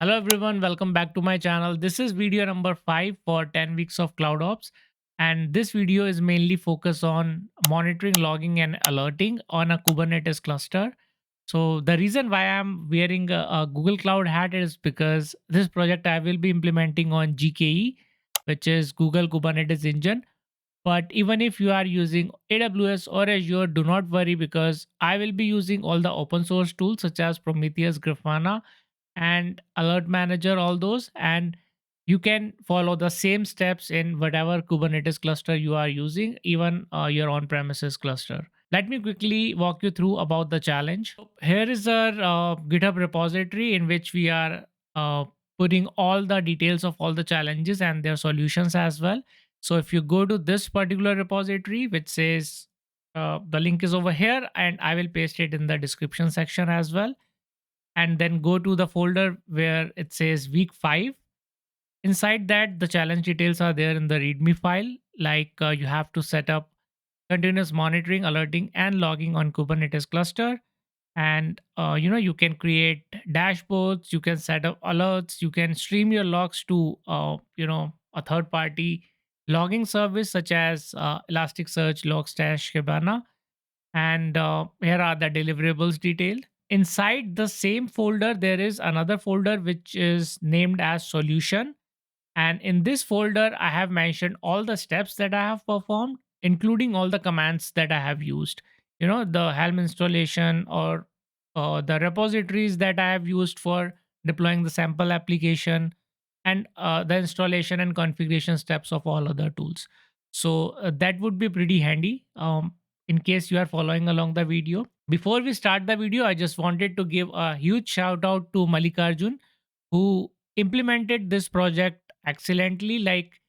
Hello everyone, welcome back to my channel. This is video number 5 for 10 weeks of cloud ops, and this video is mainly focused on monitoring, logging and alerting on a Kubernetes cluster. So the reason why I'm wearing a Google Cloud hat is because this project I will be implementing on GKE, which is Google Kubernetes Engine. But even if you are using AWS or Azure, do not worry because I will be using all the open source tools such as Prometheus, Grafana and AlertManager, all those, and you can follow the same steps in whatever Kubernetes cluster you are using, even your on-premises cluster. Let me quickly walk you through about the challenge. Here is our GitHub repository in which we are uh, putting all the details of all the challenges and their solutions as well. So if you go to this particular repository, which says the link is over here, and I will paste it in the description section as well, and then go to the folder where it says week 5. Inside that, the challenge details are there in the readme file, like you have to set up continuous monitoring, alerting and logging on Kubernetes cluster. And you can create dashboards, you can set up alerts, you can stream your logs to a third party logging service such as Elasticsearch, Logstash, Kibana. And here are the deliverables detailed. Inside the same folder, there is another folder which is named as solution. And in this folder, I have mentioned all the steps that I have performed, including all the commands that I have used. The Helm installation or the repositories that I have used for deploying the sample application, and the installation and configuration steps of all other tools. So that would be pretty handy in case you are following along the video. Before we start the video, I just wanted to give a huge shout out to Malikarjun, who implemented this project excellently. Like,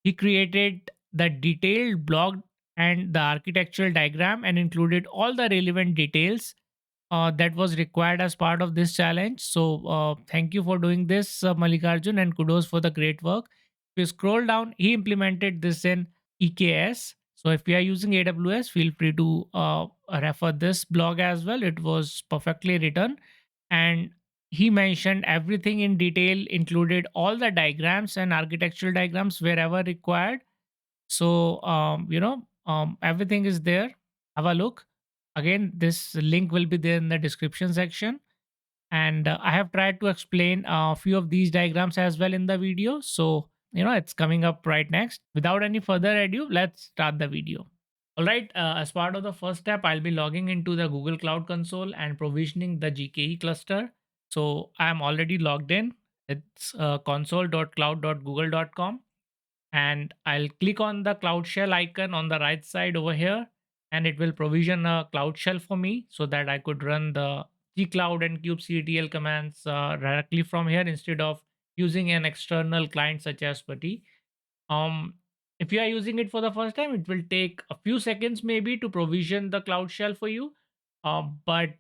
he created the detailed blog and the architectural diagram and included all the relevant details that was required as part of this challenge. So thank you for doing this, Malikarjun, and kudos for the great work. If you scroll down, he implemented this in EKS. So if you are using AWS, feel free to refer this blog as well. It was perfectly written, and he mentioned everything in detail, included all the diagrams and architectural diagrams wherever required. So everything is there. Have a look. Again, this link will be there in the description section, and I have tried to explain a few of these diagrams as well in the video. So it's coming up right next. Without any further ado, let's start the video. All right, as part of the first step, I'll be logging into the Google Cloud Console and provisioning the GKE cluster. So I'm already logged in. It's console.cloud.google.com, and I'll click on the Cloud Shell icon on the right side over here, and it will provision a Cloud Shell for me so that I could run the gcloud and kubectl commands directly from here instead of using an external client such as Putty. um if you are using it for the first time, it will take a few seconds maybe to provision the Cloud Shell for you, but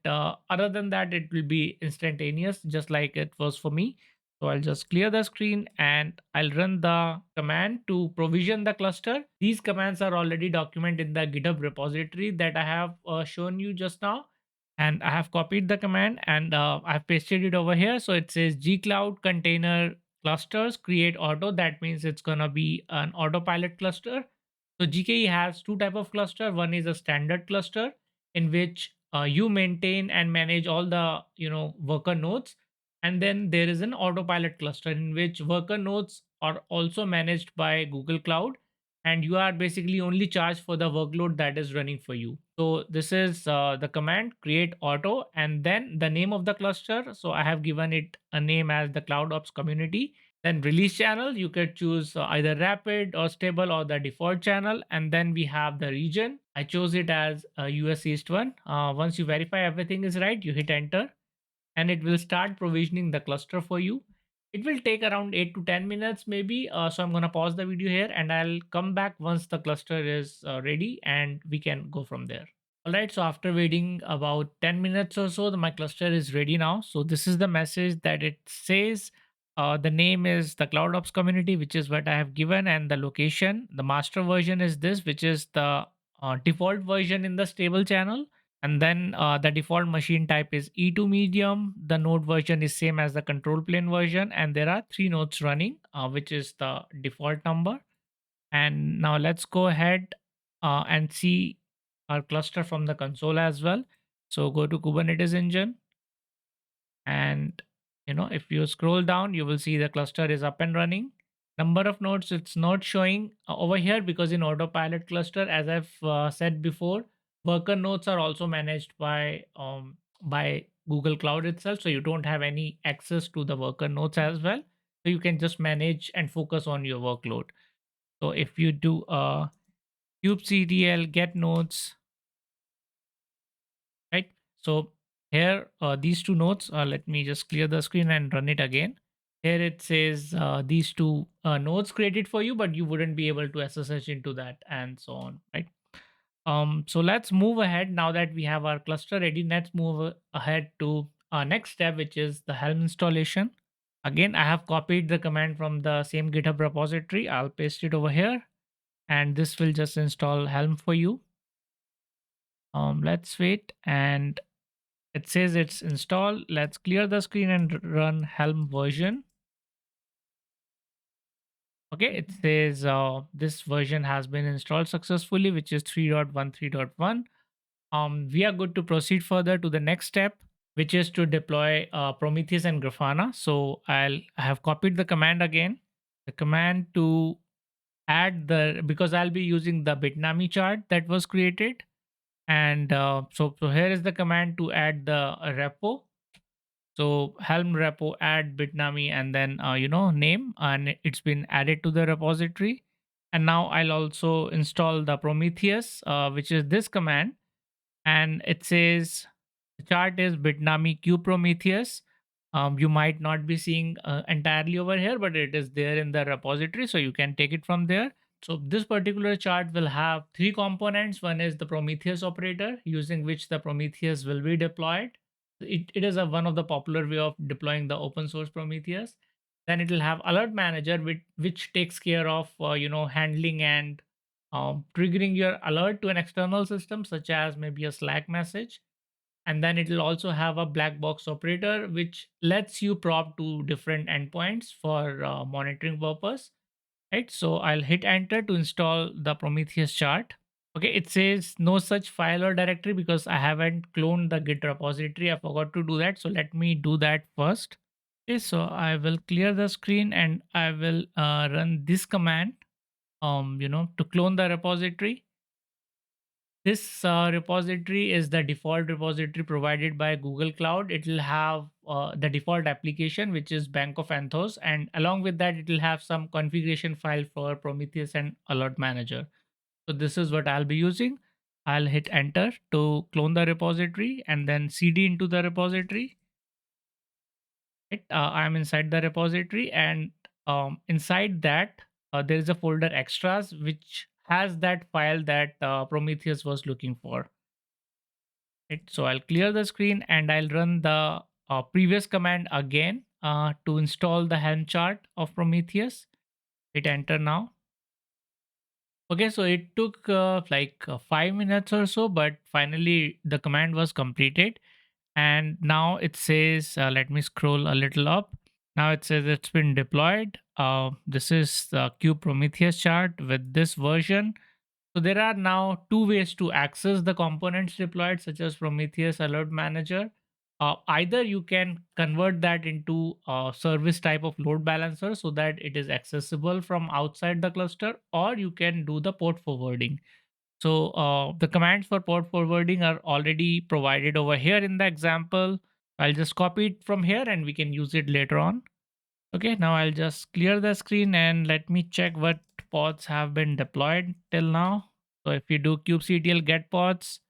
other than that, it will be instantaneous, just like it was for me. So I'll just clear the screen and I'll run the command to provision the cluster. These commands are already documented in the GitHub repository that I have shown you just now, and I have copied the command and I've pasted it over here. So it says gcloud container clusters create auto. That means it's gonna be an autopilot cluster. So GKE has two type of cluster. One is a standard cluster in which you maintain and manage all the worker nodes, and then there is an autopilot cluster in which worker nodes are also managed by Google Cloud, and you are basically only charged for the workload that is running for you. So this is the command create auto, and then the name of the cluster. So I have given it a name as the Cloud Ops Community. Then release channel, you could choose either rapid or stable or the default channel. And then we have the region. I chose it as US East one. Once you verify everything is right, you hit enter, and it will start provisioning the cluster for you. It will take around 8 to 10 minutes maybe. So I'm going to pause the video here and I'll come back once the cluster is ready and we can go from there. All right, so after waiting about 10 minutes or so, my cluster is ready now. So this is the message that it says. The name is the Cloud Ops Community, which is what I have given, and the location. The master version is this, which is the default version in the stable channel. And then the default machine type is E2 medium. The node version is same as the control plane version, and there are three nodes running, which is the default number. And now let's go ahead and see our cluster from the console as well. So go to Kubernetes engine, and if you scroll down, you will see the cluster is up and running. Number of nodes, it's not showing over here because in autopilot cluster, as I've said before, worker nodes are also managed by Google Cloud itself, so you don't have any access to the worker nodes as well. So you can just manage and focus on your workload. So if you do kubectl get nodes, right? So here, these two nodes, let me just clear the screen and run it again. Here it says these two nodes created for you, but you wouldn't be able to SSH into that and so on, right? So let's move ahead. Now that we have our cluster ready, let's move ahead to our next step, which is the Helm installation. Again, I have copied the command from the same GitHub repository. I'll paste it over here, and this will just install Helm for you. Let's wait, and it says it's installed. Let's clear the screen and run Helm version. Okay, it says this version has been installed successfully, which is 3.13.1. We are good to proceed further to the next step, which is to deploy Prometheus and Grafana. So I have copied the command again. The command to add the, because I'll be using the Bitnami chart that was created. And so here is the command to add the repo. So Helm repo add Bitnami and then name, and it's been added to the repository. And now I'll also install the Prometheus, which is this command, and it says the chart is Bitnami Q Prometheus. You might not be seeing entirely over here, but it is there in the repository, so you can take it from there. So this particular chart will have three components. One is the Prometheus operator, using which the Prometheus will be deployed. It is one of the popular way of deploying the open source Prometheus. Then it will have Alert Manager, which takes care of handling and triggering your alert to an external system, such as maybe a Slack message. And then it will also have a black box operator, which lets you prop to different endpoints for monitoring purpose. Right, so I'll hit enter to install the Prometheus chart. Okay, it says no such file or directory because I haven't cloned the Git repository. I forgot to do that. So let me do that first. Okay, so I will clear the screen and I will run this command, to clone the repository. This repository is the default repository provided by Google Cloud. It will have the default application, which is Bank of Anthos, and along with that, it will have some configuration file for Prometheus and Alert Manager. So this is what I'll be using. I'll hit enter to clone the repository and then cd into the repository. Right? I'm inside the repository, and inside that, there is a folder extras, which has that file that Prometheus was looking for. Right? So I'll clear the screen and I'll run the previous command again to install the Helm chart of Prometheus. Hit enter now. Okay, so it took 5 minutes or so, but finally the command was completed. And now it says, let me scroll a little up. Now it says it's been deployed. This is the Cube Prometheus chart with this version. So there are now two ways to access the components deployed, such as Prometheus Alert Manager. Either you can convert that into a service type of load balancer so that it is accessible from outside the cluster, or you can do the port forwarding. So the commands for port forwarding are already provided over here in the example. I'll just copy it from here and we can use it later on. Okay, now I'll just clear the screen and let me check what pods have been deployed till now. So if you do kubectl get pods,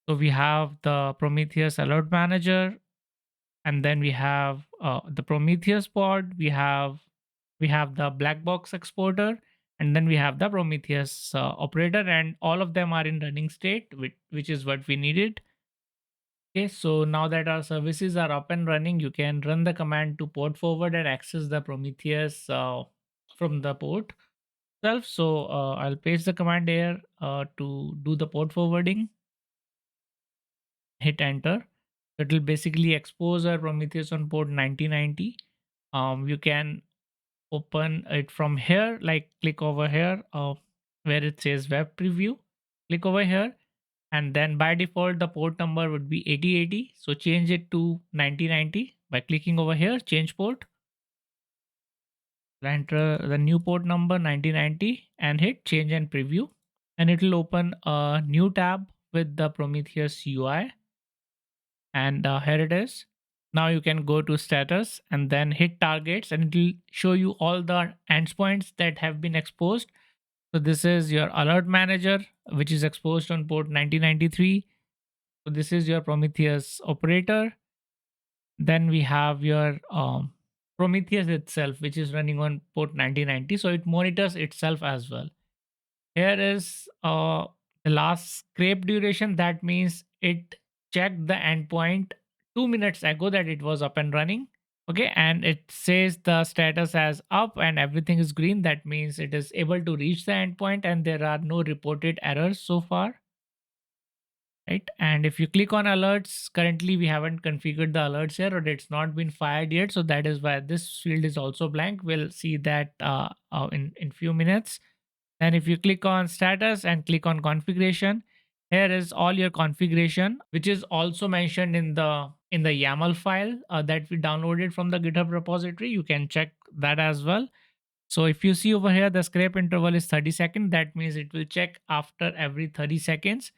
so we have the Prometheus Alert Manager, and then we have the Prometheus pod. We have the black box exporter, and then we have the Prometheus operator, and all of them are in running state, which is what we needed. Okay, so now that our services are up and running, you can run the command to port forward and access the Prometheus from the port itself. So I'll paste the command here to do the port forwarding. hit enter. It will basically expose our Prometheus on port 9090. You can open it from here, like click over here where it says web preview. Click over here, and then by default the port number would be 8080. So change it to 9090 by clicking over here, change port, enter the new port number 9090 and hit change and preview, and it will open a new tab with the Prometheus UI. And here it is. Now you can go to status and then hit targets, and it will show you all the endpoints that have been exposed. So this is your alert manager, which is exposed on port 9093. So this is your Prometheus operator. Then we have your Prometheus itself, which is running on port 9090. So it monitors itself as well. Here is the last scrape duration. That means it checked the endpoint 2 minutes ago that it was up and running. Okay, and it says the status as up and everything is green. That means it is able to reach the endpoint and there are no reported errors so far. Right, and if you click on alerts, currently we haven't configured the alerts here, or it's not been fired yet, so that is why this field is also blank. We'll see that in few minutes. Then if you click on status and click on configuration, here is all your configuration, which is also mentioned in the YAML file that we downloaded from the GitHub repository. You can check that as well. So if you see over here, the scrape interval is 30 seconds. That means it will check after every 30 seconds.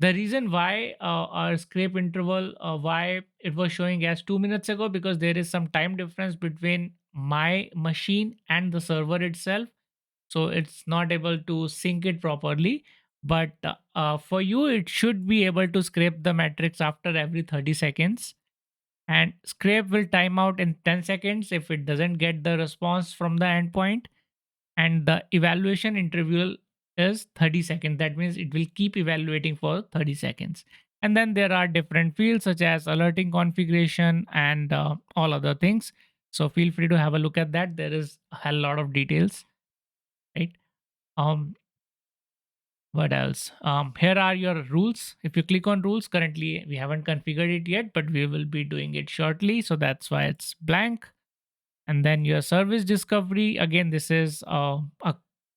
The reason why our scrape interval, why it was showing as 2 minutes ago, because there is some time difference between my machine and the server itself. So it's not able to sync it properly. But for you, it should be able to scrape the metrics after every 30 seconds. And scrape will time out in 10 seconds if it doesn't get the response from the endpoint, and the evaluation interval is 30 seconds. That means it will keep evaluating for 30 seconds. And then there are different fields such as alerting configuration and all other things. So feel free to have a look at that. There is a hell lot of details, right? um what else? Here are your rules. If you click on rules, currently we haven't configured it yet, but we will be doing it shortly, so that's why it's blank. And then your service discovery, again, this is a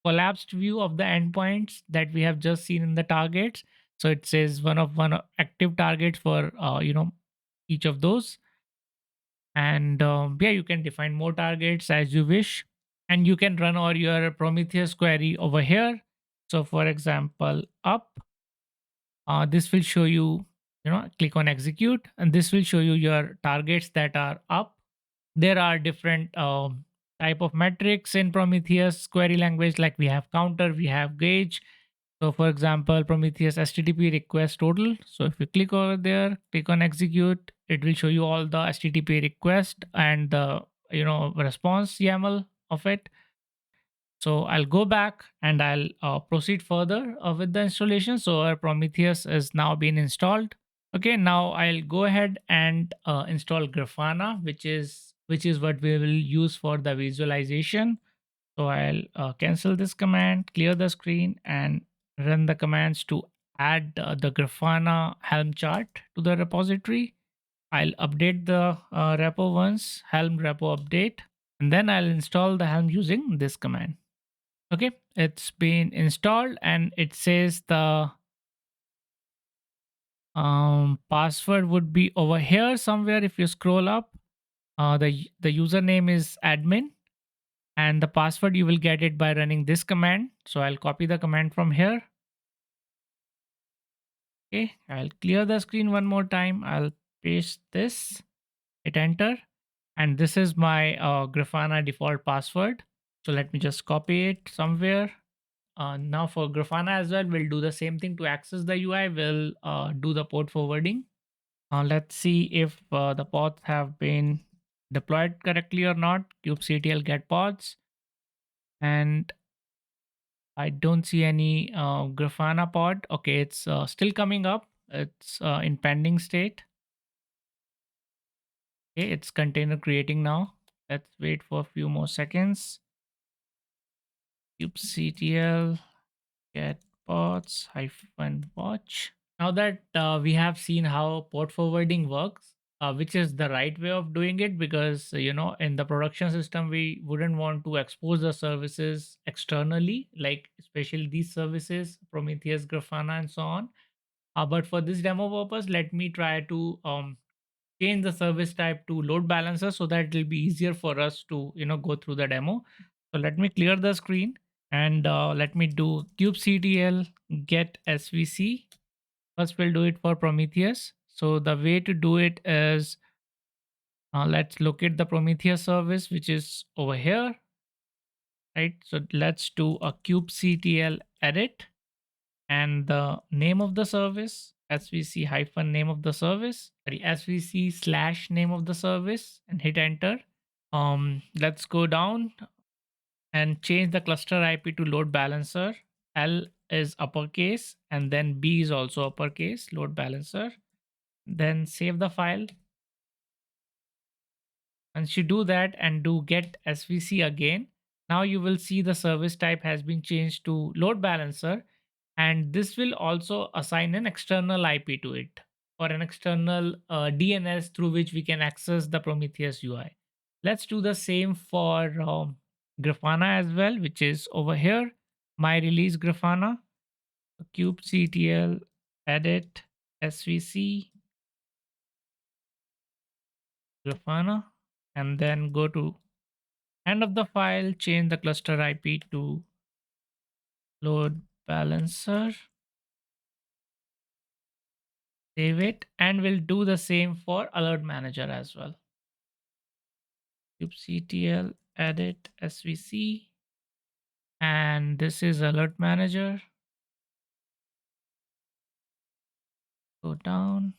collapsed view of the endpoints that we have just seen in the targets. So it says one active target for each of those. And yeah, you can define more targets as you wish, and you can run all your Prometheus query over here. So for example, up, this will show you, click on execute, and this will show you your targets that are up. There are different type of metrics in Prometheus query language, like we have counter, we have gauge. So for example, Prometheus HTTP request total. So if you click over there, click on execute, it will show you all the HTTP request and the response YAML of it. So I'll go back and I'll proceed further with the installation. So our Prometheus is now being installed. Okay, now I'll go ahead and install Grafana, which is what we will use for the visualization. So I'll cancel this command, clear the screen, and run the commands to add the Grafana Helm chart to the repository. I'll update the repo once, Helm repo update, and then I'll install the Helm using this command. Okay, it's been installed and it says the password would be over here somewhere. If you scroll up, the username is admin, and the password you will get it by running this command. So I'll copy the command from here. Okay, I'll clear the screen one more time. I'll paste this, hit enter, and this is my Grafana default password. So let me just copy it somewhere. Now for Grafana as well, we'll do the same thing. To access the UI, we'll do the port forwarding. Let's see if the pods have been deployed correctly or not. kubectl get pods, and I don't see any Grafana pod. Okay, it's still coming up. It's in pending state. Okay, it's container creating now. Let's wait for a few more seconds. kubectl get pods hyphen watch. Now that we have seen how port forwarding works, which is the right way of doing it, because in the production system we wouldn't want to expose the services externally, like especially these services, Prometheus, Grafana, and so on. But for this demo purpose, let me try to change the service type to load balancer so that it will be easier for us to go through the demo. So let me clear the screen and let me do kubectl get svc. First, we'll do it for Prometheus. So the way to do it is, let's locate the Prometheus service, which is over here, right? So let's do a kubectl edit and the name of the service, svc hyphen name of the service, sorry, svc slash name of the service, and hit enter. Let's go down and change the cluster IP to load balancer. L is uppercase and then B is also uppercase, load balancer. Then save the file. Once you do that and do get svc again, now you will see the service type has been changed to load balancer, and this will also assign an external IP to it, or an external DNS through which we can access the Prometheus UI. Let's do the same for Grafana as well, which is over here, my release Grafana, kubectl edit svc Grafana, and then go to end of the file, change the cluster IP to load balancer, save it, and we'll do the same for alert manager as well. kubectl edit svc, and this is alert manager. Go down.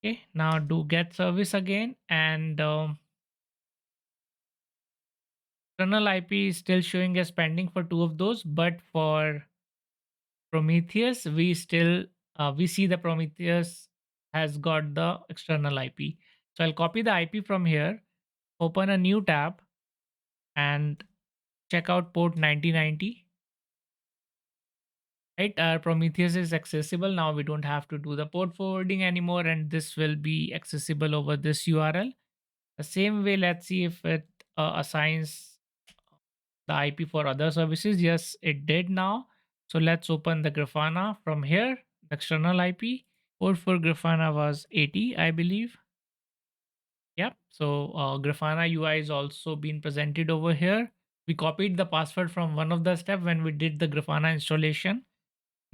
Okay, now do get service again, and external IP is still showing as pending for two of those, but for Prometheus, we see the Prometheus has got the external IP. So I'll copy the IP from here, open a new tab, and check out port 9090. Right, our Prometheus is accessible now. We don't have to do the port forwarding anymore, and this will be accessible over this URL. The same way, let's see if it assigns the IP for other services. Yes, it did now. So let's open the Grafana from here, the external IP. Port for Grafana was 80, I believe. Yep. So Grafana UI is also being presented over here. We copied the password from one of the steps when we did the Grafana installation.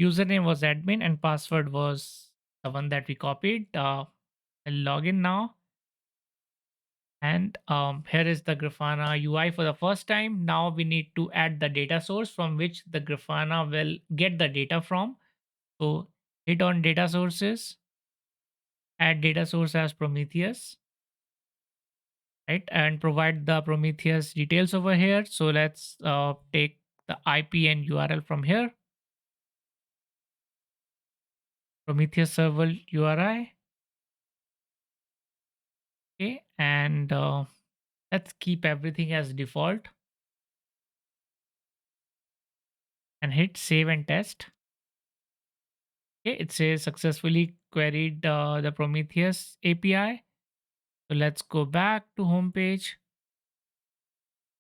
Username was admin and password was the one that we copied. I'll log in now. And here is the Grafana UI for the first time. Now we need to add the data source from which the Grafana will get the data from. So hit on data sources, add data source as Prometheus, right? And provide the Prometheus details over here. So let's take the IP and URL from here. Prometheus server URI. Okay. And let's keep everything as default and hit save and test. Okay, it says successfully queried the Prometheus API. So let's go back to home page,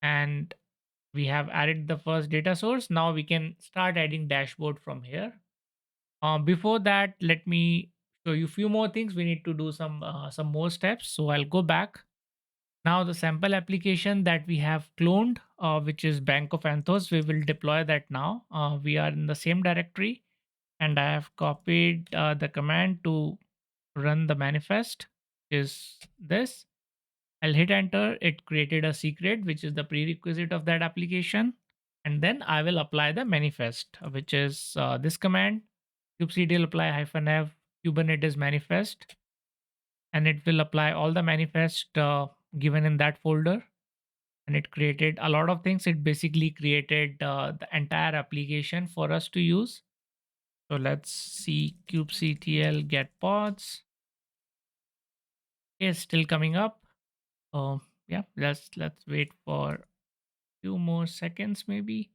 and we have added the first data source. Now we can start adding dashboard from here. Before that, let me show you a few more things. We need to do some more steps. So I'll go back. Now the sample application that we have cloned, which is Bank of Anthos, we will deploy that now. We are in the same directory, and I have copied the command to run the manifest, is this. I'll hit enter. It created a secret, which is the prerequisite of that application. And then I will apply the manifest, which is this command, kubectl apply -f Kubernetes manifest. And it will apply all the manifest given in that folder. And it created a lot of things. It basically created the entire application for us to use. So let's see kubectl get pods. Okay, still coming up. Yeah, let's wait for few more seconds maybe.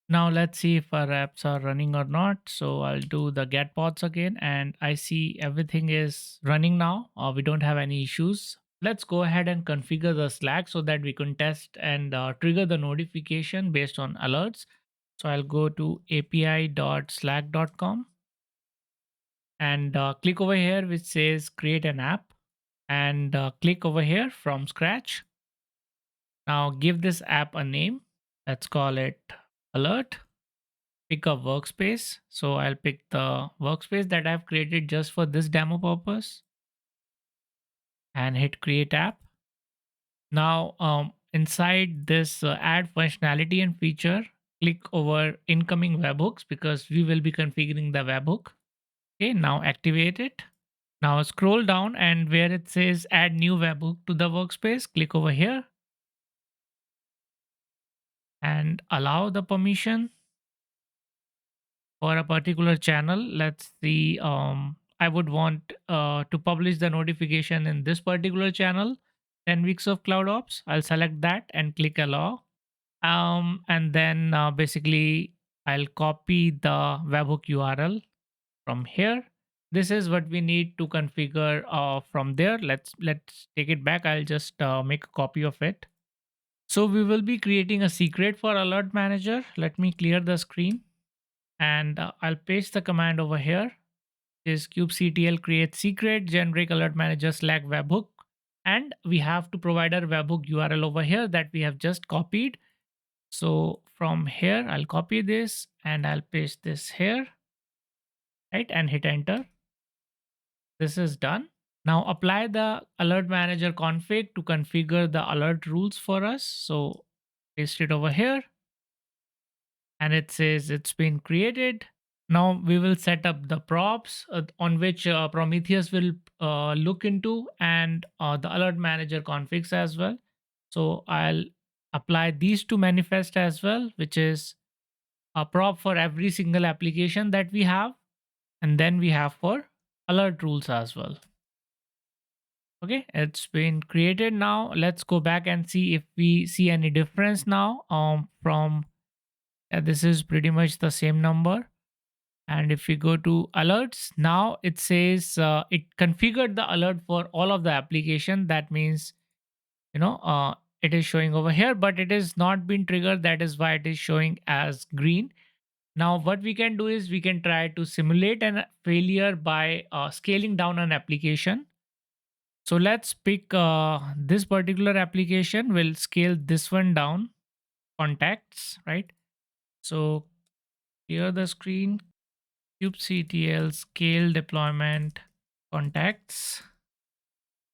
Now let's see if our apps are running or not. So I'll do the get pods again, and I see everything is running now. We don't have any issues. Let's go ahead and configure the Slack so that we can test and trigger the notification based on alerts. So I'll go to api.slack.com and click over here which says create an app, and click over here from scratch. Now give this app a name. Let's call it alert. Pick a workspace. So I'll pick the workspace that I've created just for this demo purpose and hit create app. Now inside this add functionality and feature, click over incoming webhooks because we will be configuring the webhook. Okay, now activate it. Now scroll down and where it says add new webhook to the workspace, click over here and allow the permission for a particular channel. Let's see, I would want to publish the notification in this particular channel, 10 weeks of cloud ops. I'll select that and click allow. And then basically I'll copy the webhook URL from here. This is what we need to configure from there. Let's take it back. I'll just make a copy of it. So we will be creating a secret for alert manager. Let me clear the screen and I'll paste the command over here. Is kubectl create secret generic alert manager slack webhook, and we have to provide our webhook URL over here that we have just copied. So from here I'll copy this and I'll paste this here, right, and hit enter. This is done. Now apply the alert manager config to configure the alert rules for us. So paste it over here and it says it's been created. Now we will set up the props on which Prometheus will look into, and the alert manager configs as well. So I'll apply these to manifest as well, which is a prop for every single application that we have. And then we have for alert rules as well. Okay, it's been created. Now let's go back and see if we see any difference now from this is pretty much the same number. And if we go to alerts, now it says it configured the alert for all of the application. That means, it is showing over here, but it is not been triggered. That is why it is showing as green. Now, what we can do is we can try to simulate a failure by scaling down an application. So let's pick this particular application. We'll scale this one down, contacts, right? So clear the screen, kubectl scale deployment contacts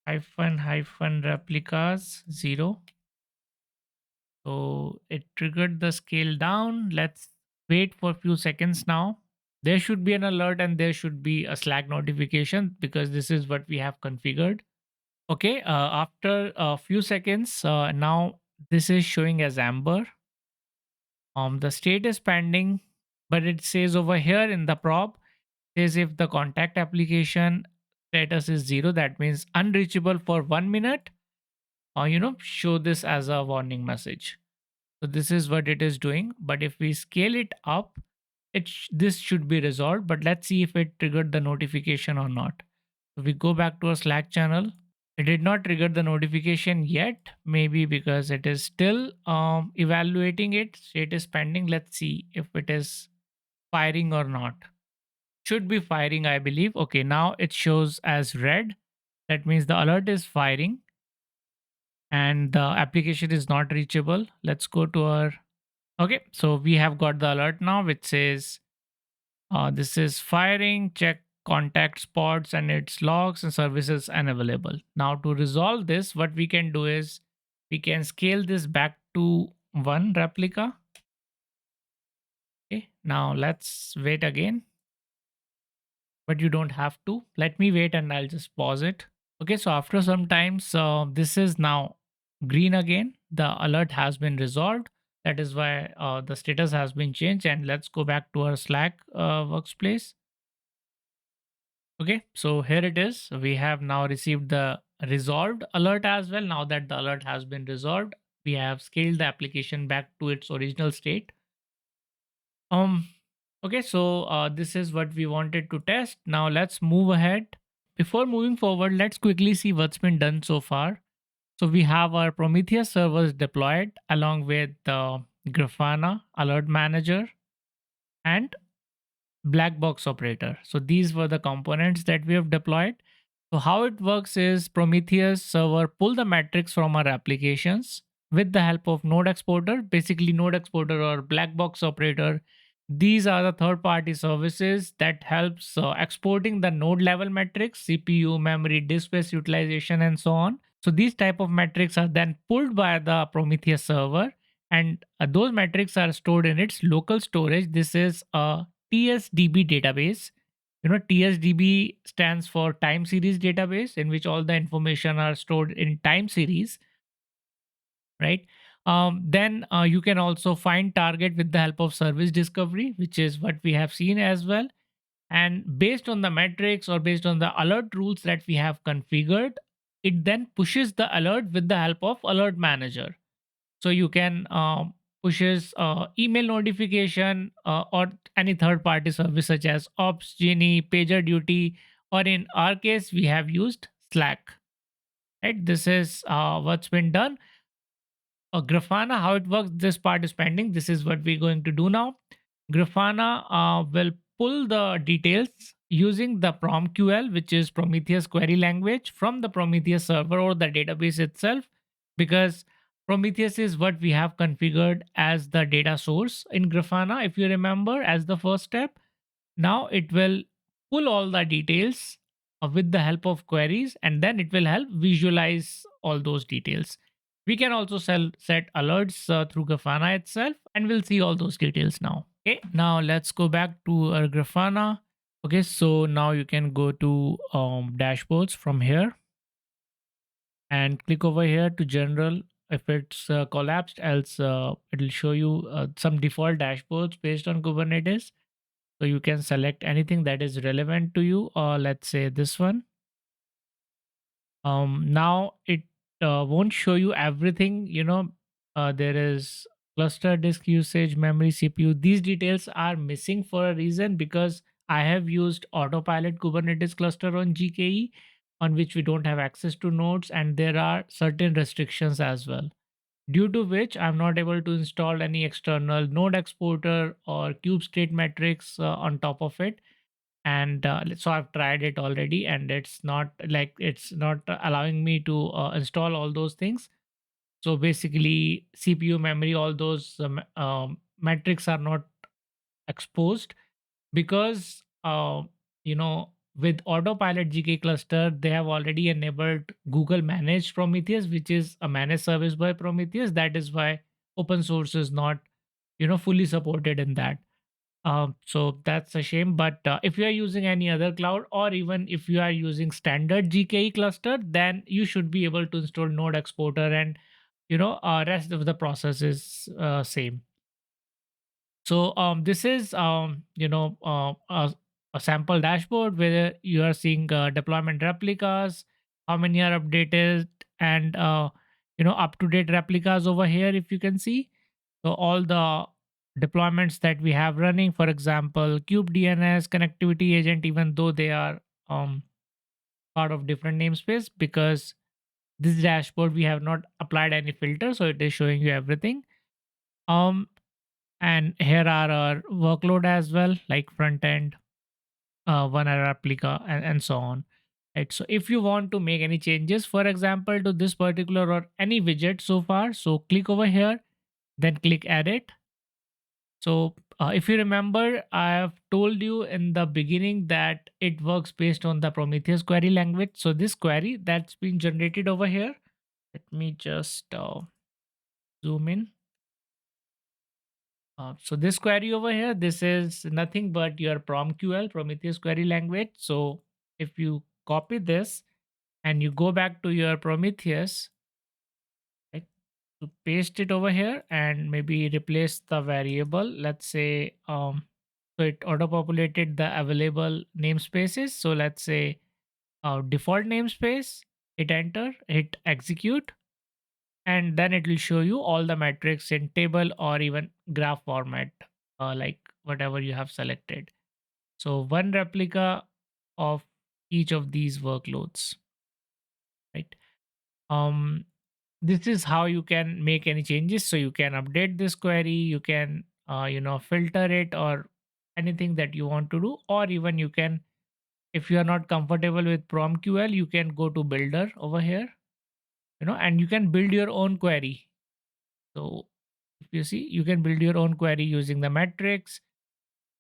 hyphen replicas 0. So it triggered the scale down. Let's wait for a few seconds now. There should be an alert and there should be a Slack notification because this is what we have configured. Okay, after a few seconds, now this is showing as amber. The state is pending, but it says over here in the prop, says if the contact application status is 0, that means unreachable for 1 minute, or show this as a warning message. So this is what it is doing. But if we scale it up, this should be resolved. But let's see if it triggered the notification or not. So we go back to our Slack channel. It did not trigger the notification yet, maybe because it is still evaluating it. State is pending. Let's see if it is firing or not. Should be firing, I believe. Okay, now it shows as red. That means the alert is firing and the application is not reachable. Let's go to our... Okay, so we have got the alert now, which says this is firing, check contact spots and its logs and services unavailable. Now to resolve this, what we can do is we can scale this back to 1 replica. Okay, now let's wait again. But you don't have to. Let me wait and I'll just pause it. Okay, so after some time, so this is now green again. The alert has been resolved. That is why the status has been changed. And let's go back to our Slack workspace. Okay, so here it is. We have now received the resolved alert as well. Now that the alert has been resolved, we have scaled the application back to its original state. Um, okay, so this is what we wanted to test. Now let's move ahead. Before moving forward, let's quickly see what's been done so far. So we have our Prometheus servers deployed along with the Grafana alert manager and black box operator. So these were the components that we have deployed. So how it works is Prometheus server pull the metrics from our applications with the help of node exporter, basically node exporter or black box operator. These are the third party services that helps exporting the node level metrics, CPU, memory, disk space utilization, and so on. So these type of metrics are then pulled by the Prometheus server, and those metrics are stored in its local storage. This is a TSDB database. You know, TSDB stands for time series database, in which all the information are stored in time series, right? Then you can also find target with the help of service discovery, which is what we have seen as well. And based on the metrics or based on the alert rules that we have configured, it then pushes the alert with the help of alert manager. So you can pushes email notification or any third party service such as ops genie, pagerduty, or in our case we have used Slack, right? This is what's been done. Grafana, how it works, this part is pending. This is what we're going to do now. Grafana will pull the details using the PromQL, which is Prometheus query language, from the Prometheus server or the database itself, because Prometheus is what we have configured as the data source in Grafana, if you remember, as the first step. Now it will pull all the details with the help of queries, and then it will help visualize all those details. We can also set alerts through Grafana itself, and we'll see all those details now. Okay, now let's go back to our Grafana. Okay, so now you can go to dashboards from here and click over here to general. If it's collapsed, else it'll show you some default dashboards based on Kubernetes. So you can select anything that is relevant to you, or let's say this one. Now it won't show you everything. There is cluster, disk usage, memory, CPU. These details are missing for a reason, because I have used autopilot Kubernetes cluster on GKE, on which we don't have access to nodes, and there are certain restrictions as well, due to which I'm not able to install any external node exporter or kube state metrics on top of it. And so I've tried it already, and it's not allowing me to install all those things. So basically CPU, memory, all those metrics are not exposed, because with autopilot GK cluster they have already enabled Google managed Prometheus, which is a managed service by Prometheus. That is why open source is not fully supported in that. So that's a shame. But if you are using any other cloud, or even if you are using standard GKE cluster, then you should be able to install node exporter, and rest of the process is same. So this is a sample dashboard where you are seeing deployment replicas, how many are updated, and up to date replicas over here, if you can see. So all the deployments that we have running, for example, kube DNS, connectivity agent, even though they are part of different namespace, because this dashboard we have not applied any filter, so it is showing you everything. Um, and here are our workload as well, like front end, one hour replica, and so on. Right. So if you want to make any changes, for example, to this particular or any widget so far, so click over here, then click edit. So if you remember, I have told you in the beginning that it works based on the Prometheus query language. So this query that's been generated over here, let me just zoom in. So this query over here, this is nothing but your PromQL, Prometheus query language. So if you copy this and you go back to your Prometheus, right, to paste it over here and maybe replace the variable, let's say, so it auto-populated the available namespaces. So let's say default namespace, hit enter, hit execute, and then it will show you all the metrics in table or even graph format, like whatever you have selected. So one replica of each of these workloads, right? um this is how you can make any changes. So you can update this query, you can filter it, or anything that you want to do. Or even you can, if you are not comfortable with promql, you can go to builder over here, and you can build your own query. So if you see, you can build your own query using the metrics.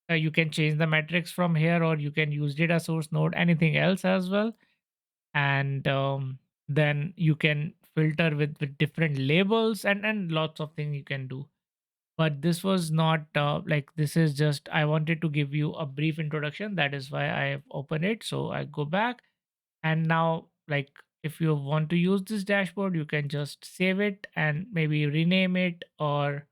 You can change the metrics from here, or you can use data source node, anything else as well. And then you can filter with different labels, and lots of things you can do. But this was not like, this is just, I wanted to give you a brief introduction. That is why I have opened it. So I go back, and now, like, if you want to use this dashboard, you can just save it and maybe rename it. Or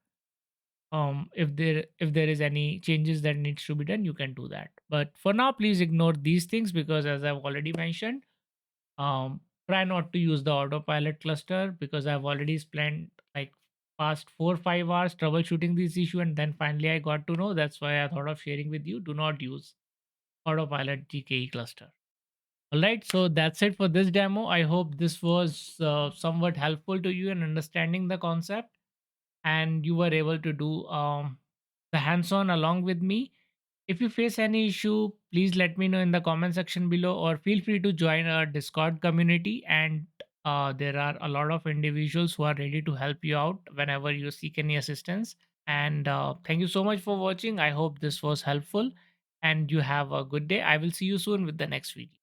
if there is any changes that needs to be done, you can do that. But for now, please ignore these things, because as I've already mentioned, try not to use the autopilot cluster, because I've already spent like past 4 or 5 hours troubleshooting this issue, and then finally I got to know. That's why I thought of sharing with you. Do not use autopilot GKE cluster. All right, so that's it for this demo. I hope this was somewhat helpful to you in understanding the concept, and you were able to do the hands-on along with me. If you face any issue, please let me know in the comment section below, or feel free to join our Discord community. And there are a lot of individuals who are ready to help you out whenever you seek any assistance. And thank you so much for watching. I hope this was helpful, and you have a good day. I will see you soon with the next video.